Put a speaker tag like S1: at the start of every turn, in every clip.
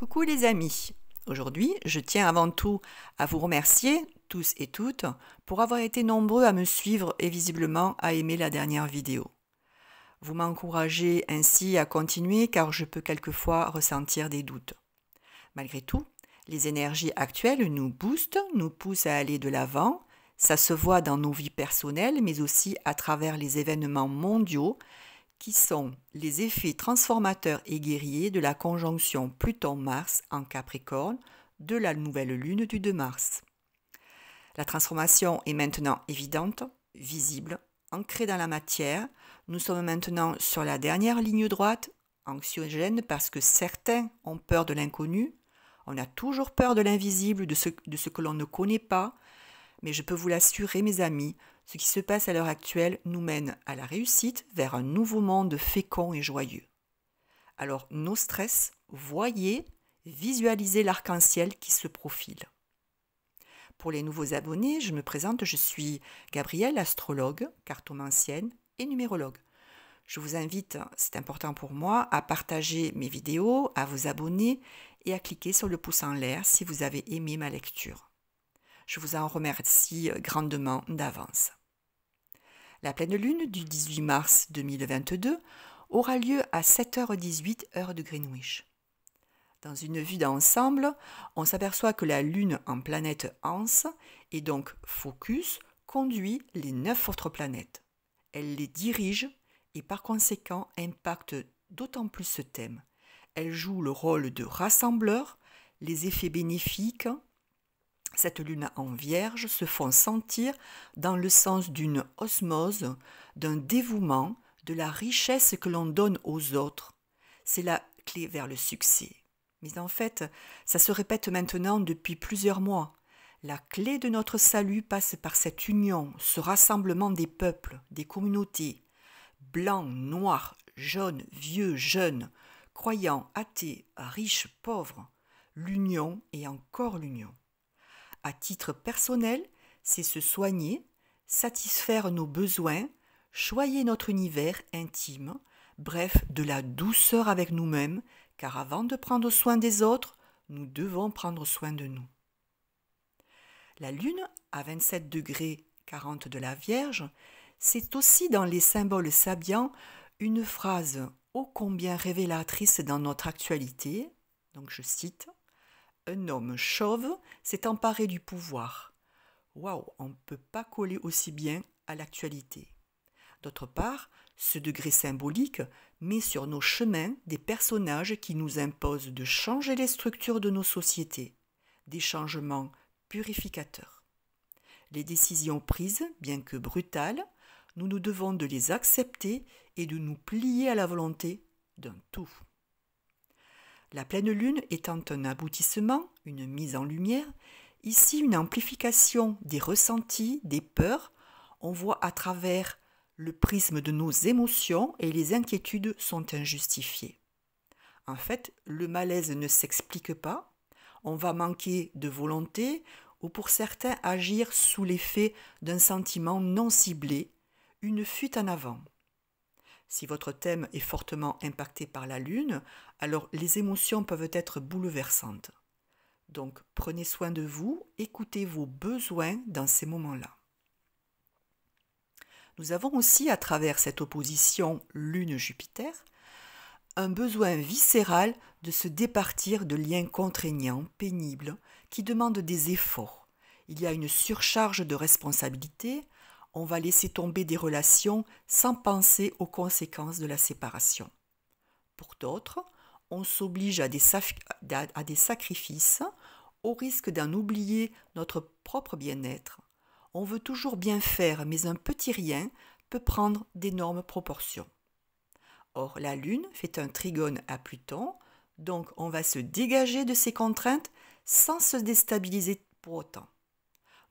S1: Coucou les amis, aujourd'hui je tiens avant tout à vous remercier tous et toutes pour avoir été nombreux à me suivre et visiblement à aimer la dernière vidéo. Vous m'encouragez ainsi à continuer car je peux quelquefois ressentir des doutes. Malgré tout, les énergies actuelles nous boostent, nous poussent à aller de l'avant, ça se voit dans nos vies personnelles mais aussi à travers les événements mondiaux qui sont les effets transformateurs et guerriers de la conjonction Pluton-Mars en Capricorne de la nouvelle lune du 2 mars. La transformation est maintenant évidente, visible, ancrée dans la matière. Nous sommes maintenant sur la dernière ligne droite, anxiogène parce que certains ont peur de l'inconnu. On a toujours peur de l'invisible, de ce que l'on ne connaît pas. Mais je peux vous l'assurer, mes amis, ce qui se passe à l'heure actuelle nous mène à la réussite vers un nouveau monde fécond et joyeux. Alors, nos stress, voyez, visualisez l'arc-en-ciel qui se profile. Pour les nouveaux abonnés, je me présente, je suis Gabrielle, astrologue, cartomancienne et numérologue. Je vous invite, c'est important pour moi, à partager mes vidéos, à vous abonner et à cliquer sur le pouce en l'air si vous avez aimé ma lecture. Je vous en remercie grandement d'avance. La pleine lune du 18 mars 2022 aura lieu à 7h18 heure de Greenwich. Dans une vue d'ensemble, on s'aperçoit que la lune en planète Anse et donc focus conduit les 9 autres planètes. Elle les dirige et par conséquent impacte d'autant plus ce thème. Elle joue le rôle de rassembleur, les effets bénéfiques. Cette lune en Vierge se font sentir dans le sens d'une osmose, d'un dévouement, de la richesse que l'on donne aux autres. C'est la clé vers le succès. Mais en fait, ça se répète maintenant depuis plusieurs mois. La clé de notre salut passe par cette union, ce rassemblement des peuples, des communautés, blancs, noirs, jaunes, vieux, jeunes, croyants, athées, riches, pauvres. L'union et encore l'union. À titre personnel, c'est se soigner, satisfaire nos besoins, choyer notre univers intime, bref, de la douceur avec nous-mêmes, car avant de prendre soin des autres, nous devons prendre soin de nous. La Lune, à 27 degrés 40 de la Vierge, c'est aussi dans les symboles sabiens une phrase ô combien révélatrice dans notre actualité, donc je cite, « Un homme chauve s'est emparé du pouvoir. » Waouh, on ne peut pas coller aussi bien à l'actualité. D'autre part, ce degré symbolique met sur nos chemins des personnages qui nous imposent de changer les structures de nos sociétés, des changements purificateurs. Les décisions prises, bien que brutales, nous nous devons de les accepter et de nous plier à la volonté d'un tout. La pleine lune étant un aboutissement, une mise en lumière, ici une amplification des ressentis, des peurs, on voit à travers le prisme de nos émotions et les inquiétudes sont injustifiées. En fait, le malaise ne s'explique pas, on va manquer de volonté ou pour certains agir sous l'effet d'un sentiment non ciblé, une fuite en avant. Si votre thème est fortement impacté par la Lune, alors les émotions peuvent être bouleversantes. Donc prenez soin de vous, écoutez vos besoins dans ces moments-là. Nous avons aussi, à travers cette opposition Lune-Jupiter, un besoin viscéral de se départir de liens contraignants, pénibles, qui demandent des efforts. Il y a une surcharge de responsabilités. On va laisser tomber des relations sans penser aux conséquences de la séparation. Pour d'autres, on s'oblige à des sacrifices au risque d'en oublier notre propre bien-être. On veut toujours bien faire, mais un petit rien peut prendre d'énormes proportions. Or, la Lune fait un trigone à Pluton, donc on va se dégager de ces contraintes sans se déstabiliser pour autant.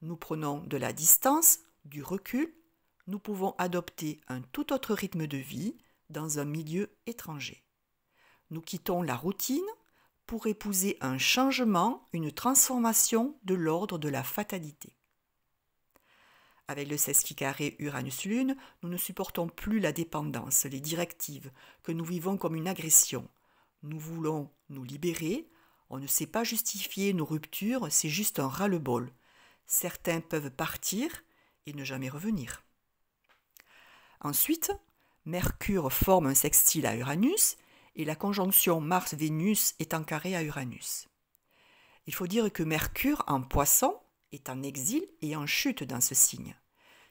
S1: Nous prenons de la distance, du recul, nous pouvons adopter un tout autre rythme de vie dans un milieu étranger. Nous quittons la routine pour épouser un changement, une transformation de l'ordre de la fatalité. Avec le sextile carré Uranus-Lune, nous ne supportons plus la dépendance, les directives que nous vivons comme une agression. Nous voulons nous libérer, On ne sait pas justifier nos ruptures, c'est juste un ras-le-bol. Certains peuvent partir et ne jamais revenir. Ensuite, Mercure forme un sextile à Uranus et la conjonction Mars-Vénus est en carré à Uranus. Il faut dire que Mercure en Poisson est en exil et en chute dans ce signe.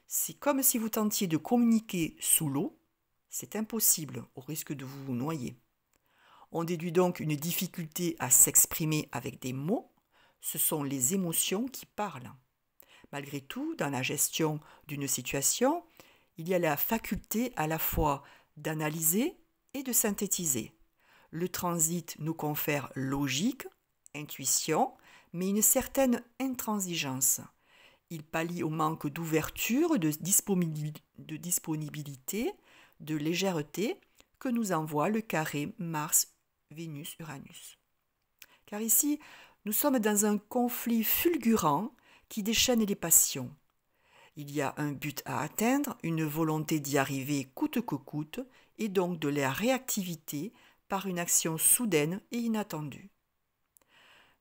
S1: C'est comme si vous tentiez de communiquer sous l'eau, c'est impossible au risque de vous noyer. On déduit donc une difficulté à s'exprimer avec des mots, ce sont les émotions qui parlent. Malgré tout, dans la gestion d'une situation, il y a la faculté à la fois d'analyser et de synthétiser. Le transit nous confère logique, intuition, mais une certaine intransigeance. Il pallie au manque d'ouverture, de disponibilité, de légèreté que nous envoie le carré Mars-Vénus-Uranus. Car ici, nous sommes dans un conflit fulgurant qui déchaîne les passions. Il y a un but à atteindre, une volonté d'y arriver coûte que coûte, et donc de la réactivité par une action soudaine et inattendue.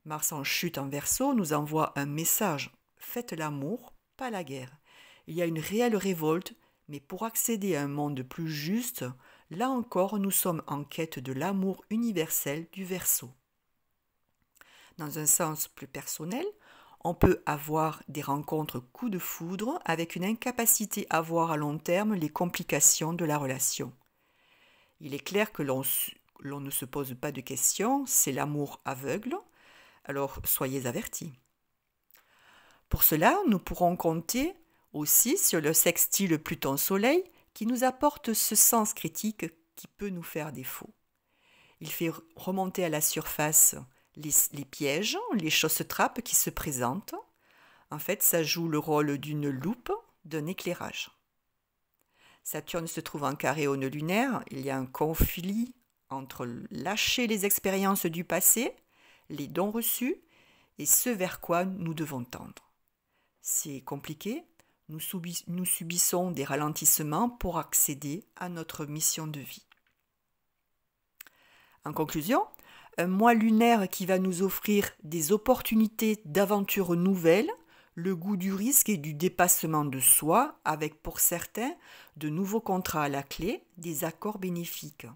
S1: Mars en chute en Verseau nous envoie un message. Faites l'amour, pas la guerre. Il y a une réelle révolte, mais pour accéder à un monde plus juste, là encore nous sommes en quête de l'amour universel du Verseau. Dans un sens plus personnel, on peut avoir des rencontres coup de foudre avec une incapacité à voir à long terme les complications de la relation. Il est clair que l'on ne se pose pas de questions, c'est l'amour aveugle, alors soyez avertis. Pour cela, nous pourrons compter aussi sur le sextile Pluton-Soleil qui nous apporte ce sens critique qui peut nous faire défaut. Il fait remonter à la surface les pièges, les chausses-trappes qui se présentent. En fait, ça joue le rôle d'une loupe, d'un éclairage. Saturne se trouve en carré au nœud lunaire. Il y a un conflit entre lâcher les expériences du passé, les dons reçus, et ce vers quoi nous devons tendre. C'est compliqué, nous subissons des ralentissements pour accéder à notre mission de vie. En conclusion, un mois lunaire qui va nous offrir des opportunités d'aventures nouvelles, le goût du risque et du dépassement de soi, avec pour certains de nouveaux contrats à la clé, des accords bénéfiques.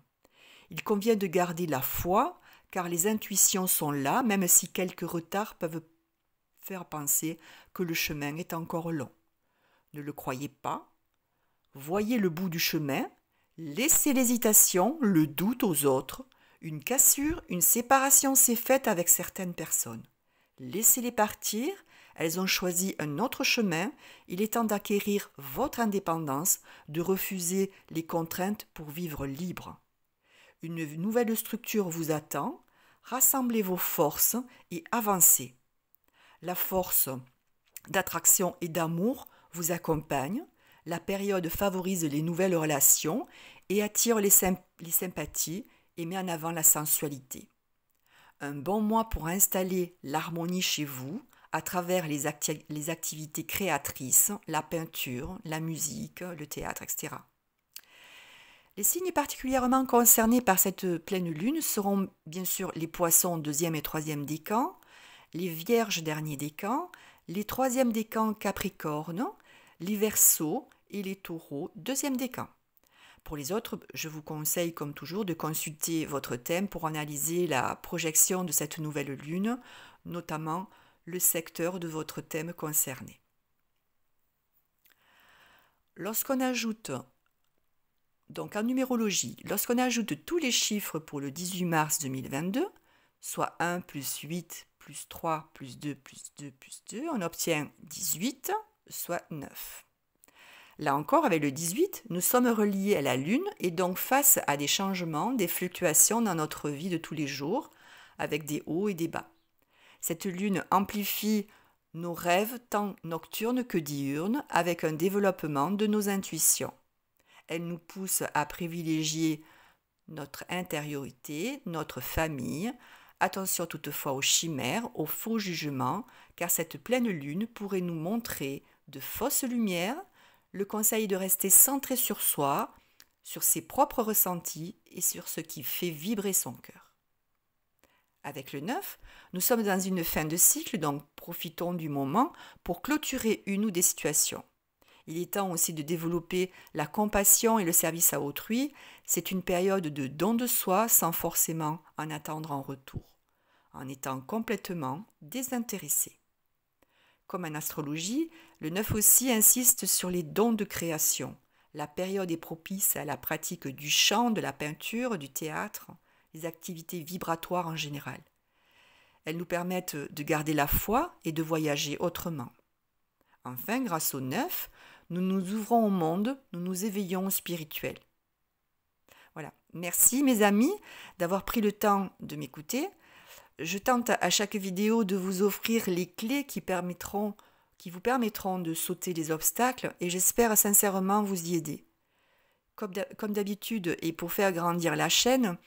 S1: Il convient de garder la foi, car les intuitions sont là, même si quelques retards peuvent faire penser que le chemin est encore long. Ne le croyez pas, voyez le bout du chemin, laissez l'hésitation, le doute aux autres. Une cassure, une séparation s'est faite avec certaines personnes. Laissez-les partir, elles ont choisi un autre chemin, il est temps d'acquérir votre indépendance, de refuser les contraintes pour vivre libre. Une nouvelle structure vous attend, rassemblez vos forces et avancez. La force d'attraction et d'amour vous accompagne, la période favorise les nouvelles relations et attire les sympathies et met en avant la sensualité. Un bon mois pour installer l'harmonie chez vous à travers les activités créatrices, la peinture, la musique, le théâtre, etc. Les signes particulièrement concernés par cette pleine lune seront bien sûr les poissons 2e et 3e décan, les vierges dernier décan, les 3e décan Capricorne, les Verseaux et les taureaux 2e décan. Pour les autres, je vous conseille comme toujours de consulter votre thème pour analyser la projection de cette nouvelle lune, notamment le secteur de votre thème concerné. Lorsqu'on ajoute, donc en numérologie, lorsqu'on ajoute tous les chiffres pour le 18 mars 2022, soit 1 plus 8 plus 3 plus 2 plus 2 plus 2, on obtient 18, soit 9. Là encore, avec le 18, nous sommes reliés à la Lune et donc face à des changements, des fluctuations dans notre vie de tous les jours, avec des hauts et des bas. Cette Lune amplifie nos rêves tant nocturnes que diurnes, avec un développement de nos intuitions. Elle nous pousse à privilégier notre intériorité, notre famille. Attention toutefois aux chimères, aux faux jugements, car cette pleine Lune pourrait nous montrer de fausses lumières. Le conseil est de rester centré sur soi, sur ses propres ressentis et sur ce qui fait vibrer son cœur. Avec le 9, nous sommes dans une fin de cycle, donc profitons du moment pour clôturer une ou des situations. Il est temps aussi de développer la compassion et le service à autrui. C'est une période de don de soi sans forcément en attendre en retour, en étant complètement désintéressé. Comme en astrologie, le 9 aussi insiste sur les dons de création. La période est propice à la pratique du chant, de la peinture, du théâtre, les activités vibratoires en général. Elles nous permettent de garder la foi et de voyager autrement. Enfin, grâce au 9, nous nous ouvrons au monde, nous nous éveillons au spirituel. Voilà. Merci mes amis d'avoir pris le temps de m'écouter. Je tente à chaque vidéo de vous offrir les clés qui vous permettront de sauter les obstacles et j'espère sincèrement vous y aider. Comme d'habitude et pour faire grandir la chaîne,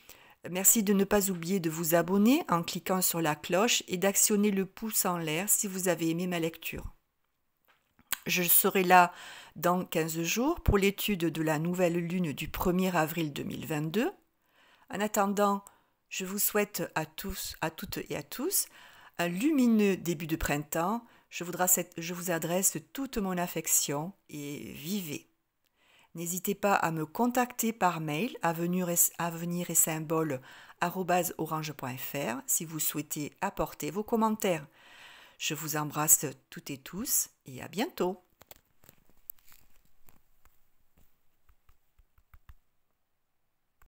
S1: merci de ne pas oublier de vous abonner en cliquant sur la cloche et d'actionner le pouce en l'air si vous avez aimé ma lecture. Je serai là dans 15 jours pour l'étude de la nouvelle lune du 1er avril 2022. En attendant, je vous souhaite à toutes et à tous, un lumineux début de printemps. Je vous adresse toute mon affection et vivez. N'hésitez pas à me contacter par mail avenir-et-symbole@orange.fr si vous souhaitez apporter vos commentaires. Je vous embrasse toutes et tous et à bientôt.